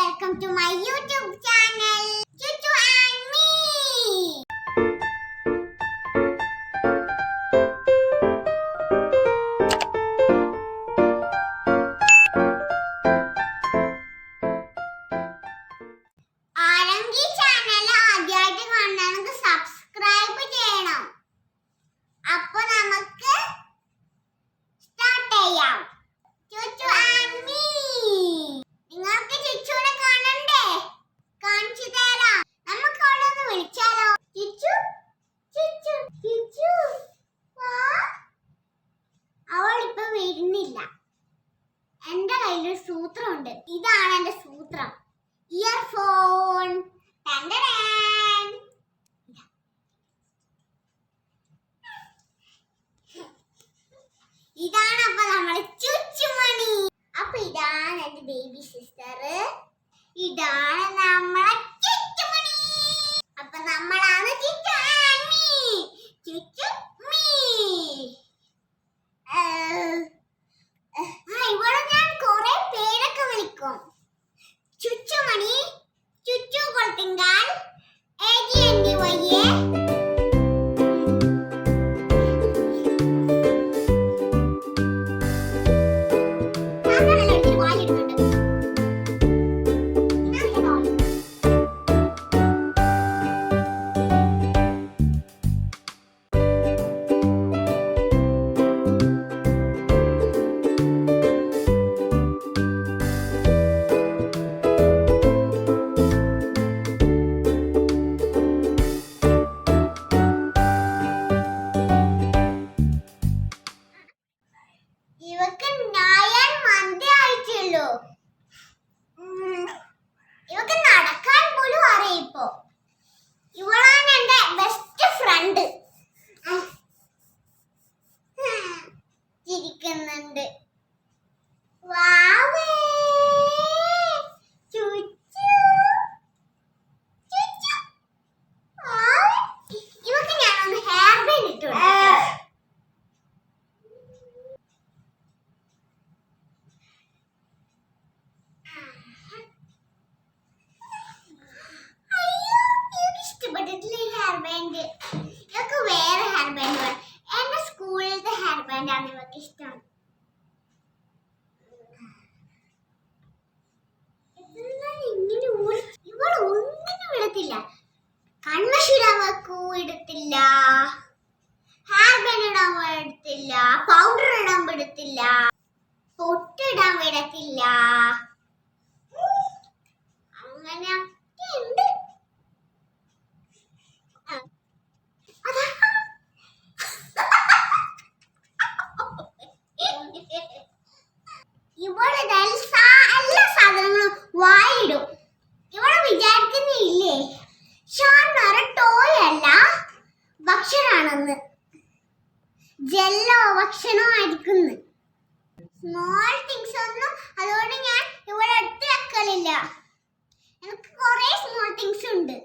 welcome to my YouTube channel, Chuchu and me. ആരെങ്കിലും channel ആദ്യമായിട്ട് കാണണമെങ്കിൽ സബ്സ്ക്രൈബ് ചെയ്യണം. അപ്പോൾ നമുക്ക് സ്റ്റാർട്ട് ചെയ്യാം. ചുച്ചു ആൻഡ് മീ. നിങ്ങൾക്ക് ചുച്ചുനെ കാണണ്ടേ? കാണിച്ചു തരാം. നമുക്ക് അവളെ ഒന്ന് വിളിച്ചാലോ? ചുച്ചു ചുച്ചു ചുച്ചു വാ. അവൾ ഇപ്പൊ വരുന്നില്ല. എന്റെ കയ്യിലൊരു സൂത്രമുണ്ട്. ഇതാണ് എന്റെ സൂത്രം. ഇയർഫോൺ. ഇതാണ് അപ്പൊ നമ്മുടെ ചുച്ചുമണി. അപ്പൊ ഇതാണ് എന്റെ ബേബി സിസ്റ്റർ. ഇതാണ് നമ്മളെ ചുച്ചുമണി. അപ്പൊ നമ്മളാണ് ചുച്ചു ആൻഡ് മീ. ചുച്ചു മീ. ഇവിടെ ഞാൻ കുറെ പേരൊക്കെ വിളിക്കും. ചുച്ചുമണി, ചുച്ചു കൊളത്തിങ്കാൽ, AGNDYA. ഇവക്ക് 9 മന്ത് ആയിട്ടുള്ളൂ. ഇവക്ക് നടക്കാൻ പോലും അറിയാം. ഇപ്പോ ഇവളാണ് എന്റെ ബെസ്റ്റ് ഫ്രണ്ട്. ചിരിക്കുന്നുണ്ട്. വാവേ ചുച്ചു ചുച്ചു. ഇവക്ക് ഞാനൊന്ന് ഹെയർ ബാൻഡ് ഇട്ടു. ഇവക്ക് വേറെ ഹെയർ ബാൻഡ് വേണം. എന്റെ സ്കൂളിലത്തെ ഹെയർ ബാൻഡ് ആണ് ഇവക്ക് ഇഷ്ടം. ഇവൾ ഒന്നിനും വിടത്തില്ല. കൺമഷി ഇടത്തില്ല, ഹെയർ ബാൻഡ് ഇടാൻ വിടത്തില്ല, പൗഡർ ഇടാൻ വിടത്തില്ല, പൊട്ടിടാൻ വിടത്തില്ല. അങ്ങനെയൊക്കെ ഉണ്ട്. ഇവള് എല്ലാ സാധനങ്ങളും വായിടും. ഇവള് വിചാരിക്കുന്നില്ലേ ഷാർണർ ടോയ് അല്ല ഭക്ഷണാണെന്ന്. ജെല്ലോ ഭക്ഷണോ ആയിരിക്കുന്നു. സ്മോൾ തിങ്സ് ഒന്നും അതുകൊണ്ട് ഞാൻ ഇവിടെ എടുത്ത് വെക്കലില്ല. എനിക്ക് കുറെ സ്മോൾ തിങ്സ് ഉണ്ട്.